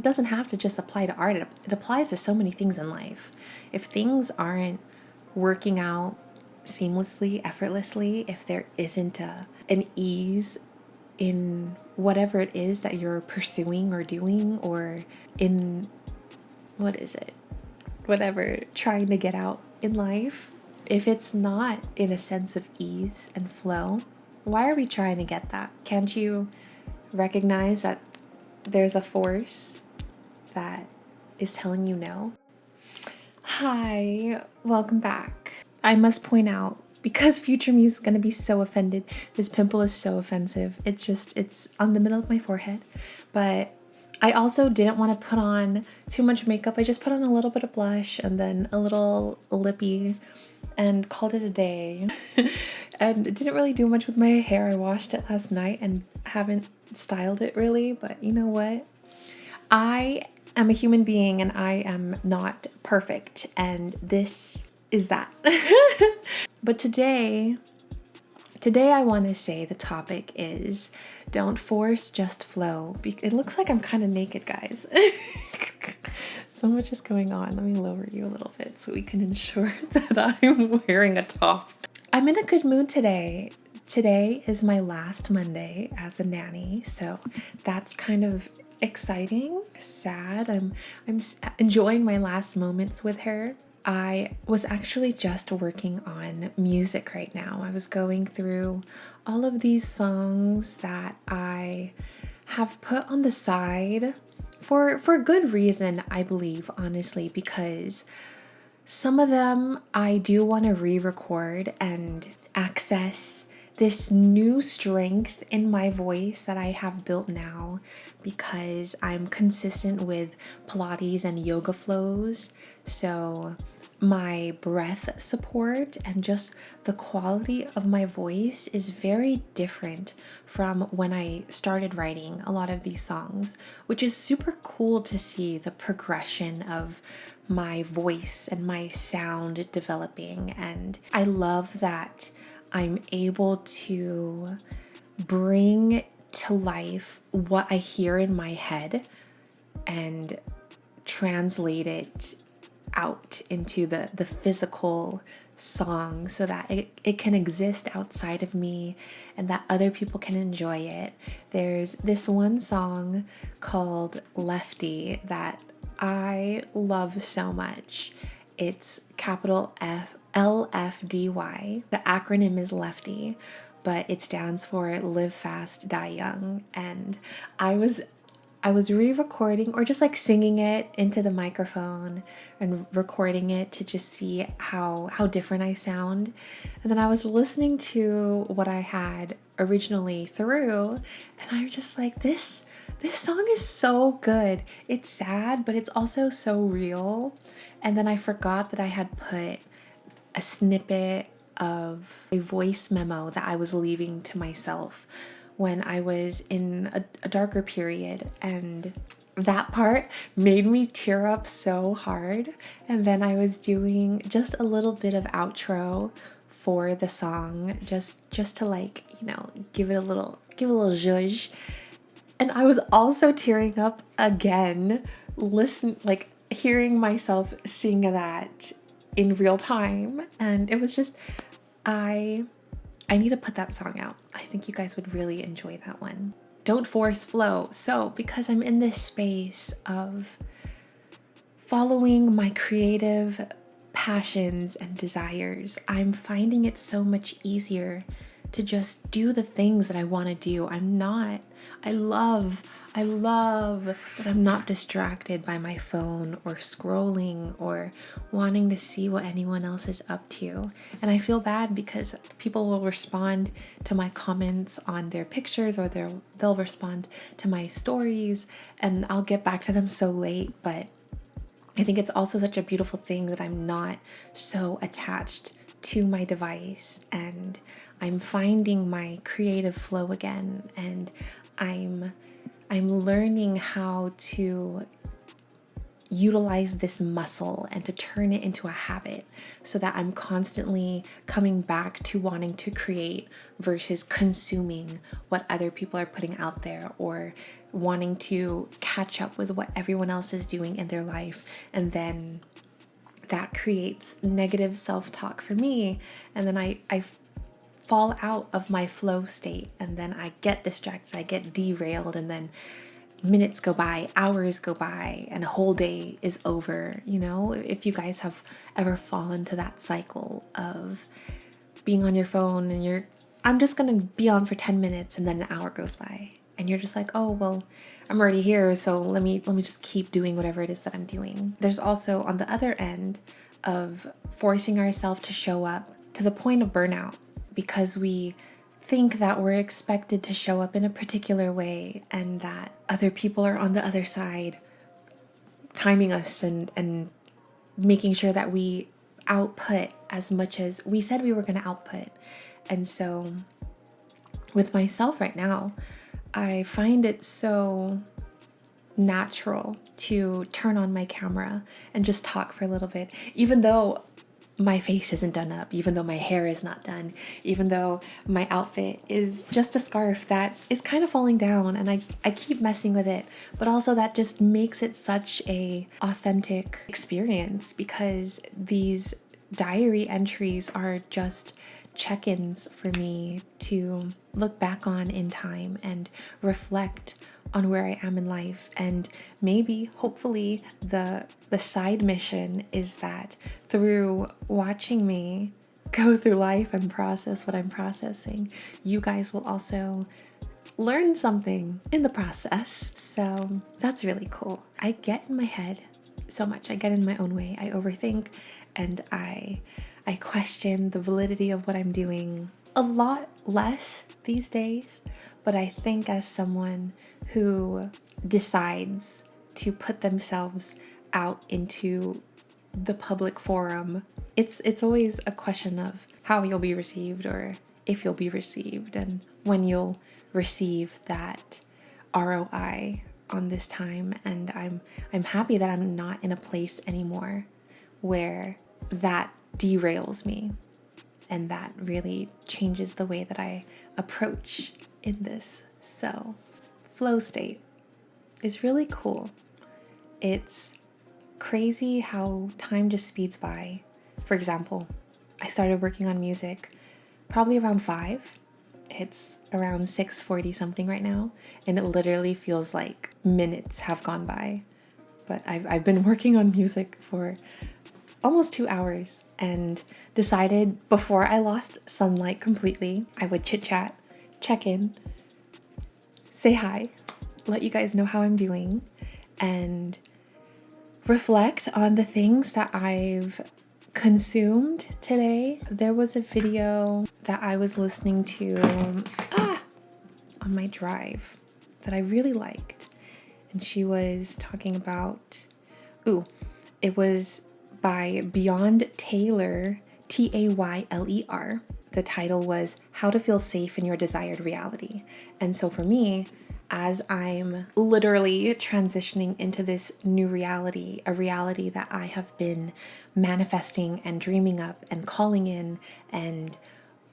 It doesn't have to just apply to art. It applies to so many things in life. If things aren't working out seamlessly, effortlessly, if there isn't an ease in whatever it is that you're pursuing or doing, or in, what is it? Whatever, trying to get out in life, if it's not in a sense of ease and flow, why are we trying to get that? Can't you recognize that there's a force that is telling you no? Hi, welcome back. I must point out, because future me is going to be so offended, this pimple is so offensive. It's on the middle of my forehead. But I also didn't want to put on too much makeup. I just put on a little bit of blush and then a little lippy and called it a day. And didn't really do much with my hair. I washed it last night and haven't styled it really, but you know what? I am a human being and I am not perfect, and this is that. But today I want to say the topic is don't force, just flow. It looks like I'm kind of naked, guys. So much is going on. Let me lower you a little bit so we can ensure that I'm wearing a top. I'm in a good mood today. Today is my last Monday as a nanny, so that's kind of exciting, sad. I'm enjoying my last moments with her. I was actually just working on music right now. I was going through all of these songs that I have put on the side for good reason, I believe, honestly, because some of them I do want to re-record and access this new strength in my voice that I have built now because I'm consistent with Pilates and yoga flows. So my breath support and just the quality of my voice is very different from when I started writing a lot of these songs, which is super cool to see the progression of my voice and my sound developing. And I love that I'm able to bring to life what I hear in my head and translate it out into the physical song so that it can exist outside of me and that other people can enjoy it. There's this one song called Lefty that I love so much. It's capital LFDY. The acronym is Lefty, but it stands for Live Fast, Die Young. And I was re-recording or just like singing it into the microphone and recording it to just see how different I sound. And then I was listening to what I had originally through, and I'm just like, this song is so good. It's sad, but it's also so real. And then I forgot that I had put a snippet of a voice memo that I was leaving to myself when I was in a darker period, and that part made me tear up so hard. And then I was doing just a little bit of outro for the song just to, like, you know, give it a little zhuzh. And I was also tearing up again, hearing myself sing that in real time. And it was just, I need to put that song out. I think you guys would really enjoy that one. Don't force, flow. So because I'm in this space of following my creative passions and desires, I'm finding it so much easier to just do the things that I want to do. I love that I'm not distracted by my phone or scrolling or wanting to see what anyone else is up to. And I feel bad because people will respond to my comments on their pictures, or they'll respond to my stories, and I'll get back to them so late. But I think it's also such a beautiful thing that I'm not so attached to my device, and I'm finding my creative flow again, and I'm learning how to utilize this muscle and to turn it into a habit so that I'm constantly coming back to wanting to create versus consuming what other people are putting out there, or wanting to catch up with what everyone else is doing in their life. And then that creates negative self-talk for me. And then I fall out of my flow state, and then I get distracted, I get derailed, and then minutes go by, hours go by, and a whole day is over. You know, if you guys have ever fallen to that cycle of being on your phone and I'm just gonna be on for 10 minutes and then an hour goes by and you're just like, oh, well, I'm already here, so let me just keep doing whatever it is that I'm doing. There's also on the other end of forcing ourselves to show up to the point of burnout because we think that we're expected to show up in a particular way and that other people are on the other side timing us and making sure that we output as much as we said we were going to output. And so with myself right now, I find it so natural to turn on my camera and just talk for a little bit, even though my face isn't done up, even though my hair is not done, even though my outfit is just a scarf that is kind of falling down and I keep messing with it. But also that just makes it such a authentic experience, because these diary entries are just check-ins for me to look back on in time and reflect on where I am in life. And maybe, hopefully, the side mission is that through watching me go through life and process what I'm processing, you guys will also learn something in the process. So that's really cool. I get in my head so much. I get in my own way. I overthink and I question the validity of what I'm doing a lot less these days. But I think as someone who decides to put themselves out into the public forum, it's always a question of how you'll be received, or if you'll be received, and when you'll receive that ROI on this time. And I'm happy that I'm not in a place anymore where that derails me, and that really changes the way that I approach in this. So flow state is really cool. It's crazy how time just speeds by. For example, I started working on music probably around 5. It's around 6:40 something right now, and it literally feels like minutes have gone by. But I've been working on music for almost 2 hours and decided before I lost sunlight completely, I would chit chat, check in, say hi, let you guys know how I'm doing, and reflect on the things that I've consumed today. There was a video that I was listening to on my drive that I really liked, and she was talking about, it was by Beyond Taylor, Tayler. The title was How to Feel Safe in Your Desired Reality. And so for me, as I'm literally transitioning into this new reality, a reality that I have been manifesting and dreaming up and calling in and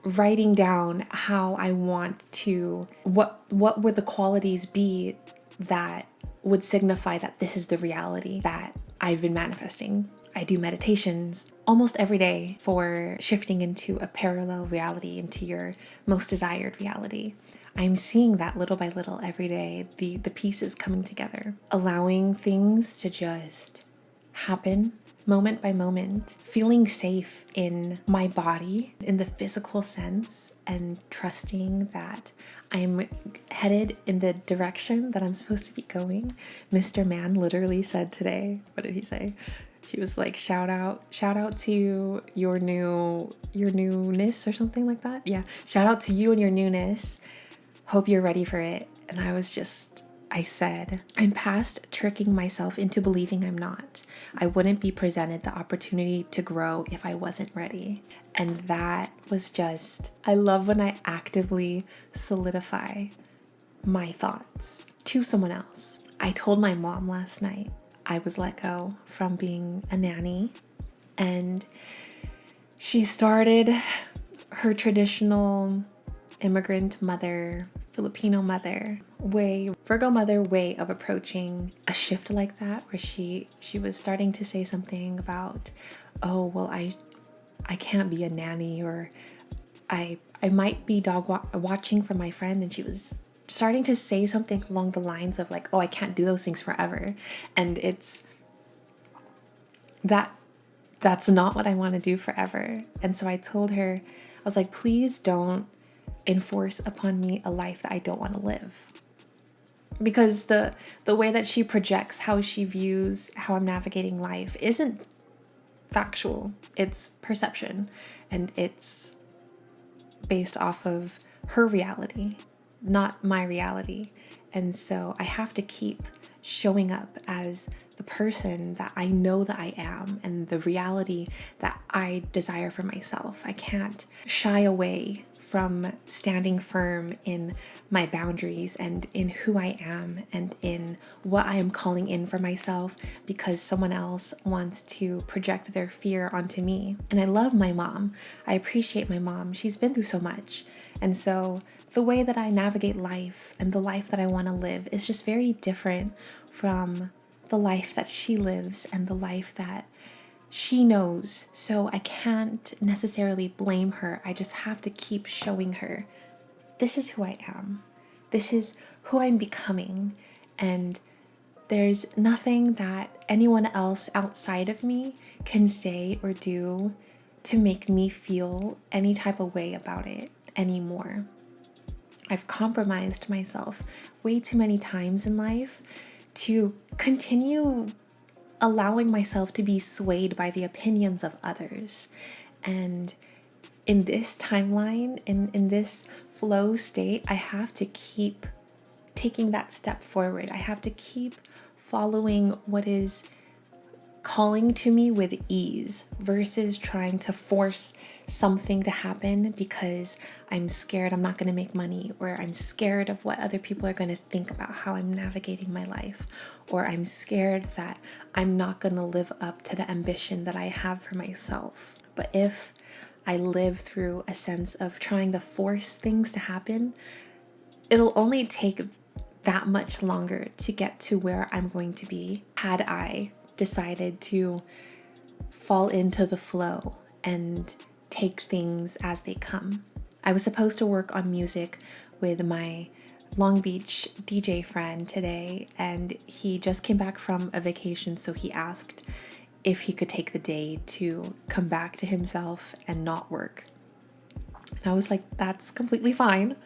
writing down how I want to, what would the qualities be that would signify that this is the reality that I've been manifesting. I do meditations almost every day for shifting into a parallel reality, into your most desired reality. I'm seeing that little by little every day, the pieces coming together, allowing things to just happen moment by moment, feeling safe in my body, in the physical sense, and trusting that I'm headed in the direction that I'm supposed to be going. Mr. Man literally said today, what did he say? He was like, shout out to your newness or something like that. Yeah, shout out to you and your newness. Hope you're ready for it. And I said, I'm past tricking myself into believing I'm not. I wouldn't be presented the opportunity to grow if I wasn't ready. And that was just, I love when I actively solidify my thoughts to someone else. I told my mom last night, I was let go from being a nanny, and she started her traditional immigrant mother, Filipino mother way, Virgo mother way of approaching a shift like that, where she was starting to say something about, oh, well, I can't be a nanny, or I might be watching for my friend, and she was starting to say something along the lines of like, oh, I can't do those things forever. And it's that's not what I want to do forever. And so I told her, I was like, please don't enforce upon me a life that I don't want to live. Because the way that she projects how she views how I'm navigating life isn't factual. It's perception, and it's based off of her reality, not my reality. And so I have to keep showing up as the person that I know that I am and the reality that I desire for myself. I can't shy away from standing firm in my boundaries and in who I am and in what I am calling in for myself because someone else wants to project their fear onto me. And I love my mom. I appreciate my mom. She's been through so much. And so the way that I navigate life and the life that I want to live is just very different from the life that she lives and the life that she knows. So I can't necessarily blame her. I just have to keep showing her, this is who I am. This is who I'm becoming. And there's nothing that anyone else outside of me can say or do to make me feel any type of way about it anymore. I've compromised myself way too many times in life to continue allowing myself to be swayed by the opinions of others. And in this timeline, in this flow state, I have to keep taking that step forward. I have to keep following what is calling to me with ease versus trying to force something to happen because I'm scared I'm not going to make money, or I'm scared of what other people are going to think about how I'm navigating my life, or I'm scared that I'm not going to live up to the ambition that I have for myself. But if I live through a sense of trying to force things to happen, it'll only take that much longer to get to where I'm going to be had I decided to fall into the flow and take things as they come. I was supposed to work on music with my Long Beach DJ friend today, and he just came back from a vacation, so he asked if he could take the day to come back to himself and not work. And I was like, that's completely fine.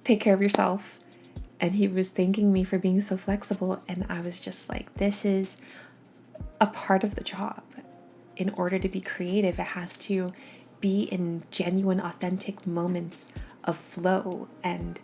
Take care of yourself. And he was thanking me for being so flexible, and I was just like, this is a part of the job. In order to be creative, it has to be in genuine, authentic moments of flow, and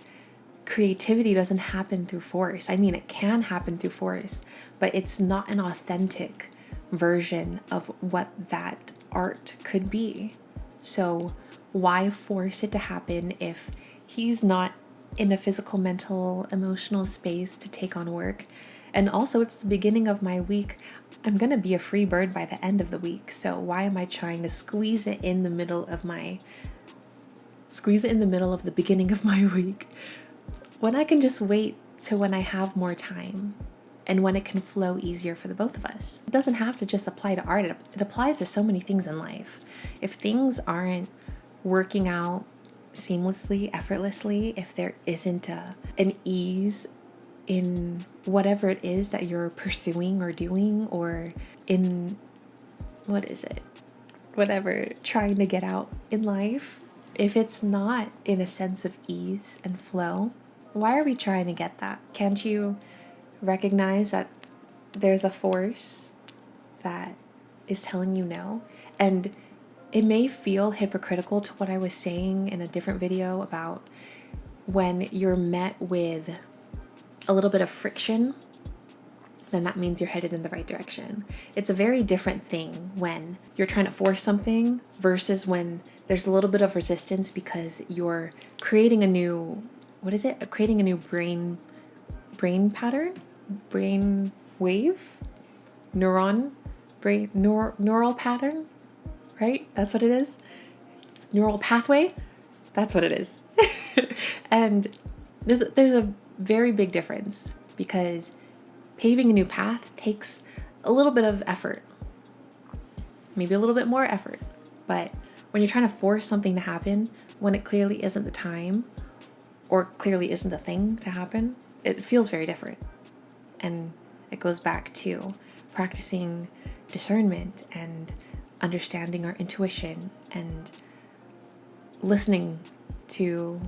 creativity doesn't happen through force. I mean, it can happen through force, but it's not an authentic version of what that art could be. So why force it to happen if he's not in a physical, mental, emotional space to take on work? And also, it's the beginning of my week. I'm going to be a free bird by the end of the week. So why am I trying to squeeze it in the middle of the beginning of my week when I can just wait to when I have more time and when it can flow easier for the both of us? It doesn't have to just apply to art. It applies to so many things in life. If things aren't working out seamlessly, effortlessly, if there isn't an ease in whatever it is that you're pursuing or doing, or in whatever trying to get out in life, if it's not in a sense of ease and flow, why are we trying to get that? Can't you recognize that there's a force that is telling you no? And it may feel hypocritical to what I was saying in a different video about when you're met with a little bit of friction, then that means you're headed in the right direction. It's a very different thing when you're trying to force something versus when there's a little bit of resistance because you're creating a new, creating a new brain pattern, brain wave. neural pattern, right? That's what it is. Neural pathway. That's what it is. And there's a very big difference, because paving a new path takes a little bit of effort, maybe a little bit more effort. But when you're trying to force something to happen when it clearly isn't the time, or clearly isn't the thing to happen, it feels very different. And it goes back to practicing discernment and understanding our intuition and listening to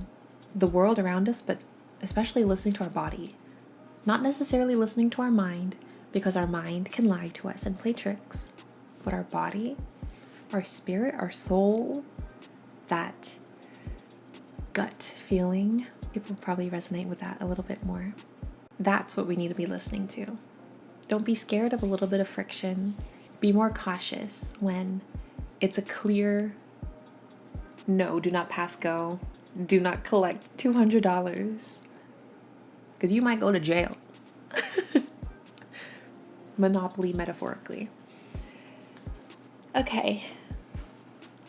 the world around us, but especially listening to our body. Not necessarily listening to our mind, because our mind can lie to us and play tricks, but our body, our spirit, our soul, that gut feeling, people probably resonate with that a little bit more. That's what we need to be listening to. Don't be scared of a little bit of friction. Be more cautious when it's a clear no, do not pass go. Do not collect $200, because you might go to jail. Monopoly, metaphorically. Okay,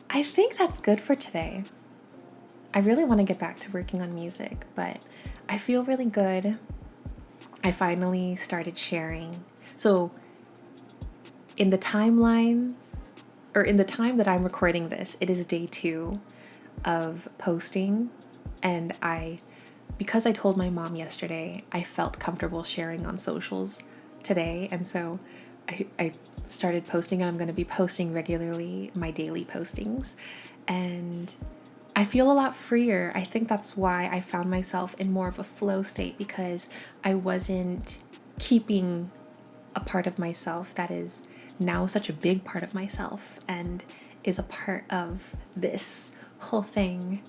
I think that's good for today. I really want to get back to working on music, but I feel really good. I finally started sharing. So in the timeline, or in the time that I'm recording this, it is day 2 of posting. And because I told my mom yesterday, I felt comfortable sharing on socials today. And so I started posting, and I'm going to be posting regularly, my daily postings. And I feel a lot freer. I think that's why I found myself in more of a flow state, because I wasn't keeping a part of myself that is now such a big part of myself and is a part of this whole thing,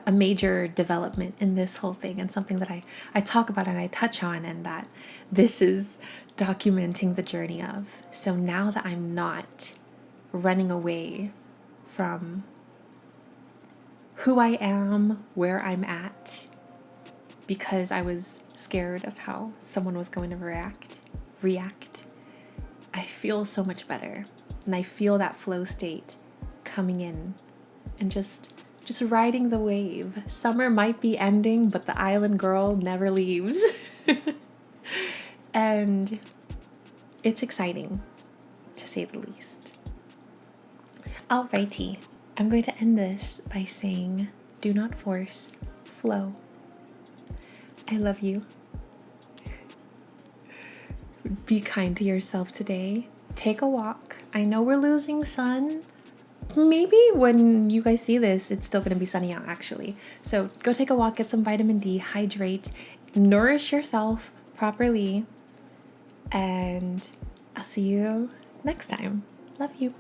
a major development in this whole thing, and something that I talk about and I touch on, and that this is documenting the journey of. So now that I'm not running away from who I am, where I'm at, because I was scared of how someone was going to react, I feel so much better. And I feel that flow state coming in and just riding the wave. Summer might be ending, but the island girl never leaves. And it's exciting, to say the least. Alrighty, I'm going to end this by saying, do not force, flow. I love you. Be kind to yourself today. Take a walk. I know we're losing sun. Maybe when you guys see this, it's still going to be sunny out, actually. So go take a walk, get some vitamin D, hydrate, nourish yourself properly, and I'll see you next time. Love you.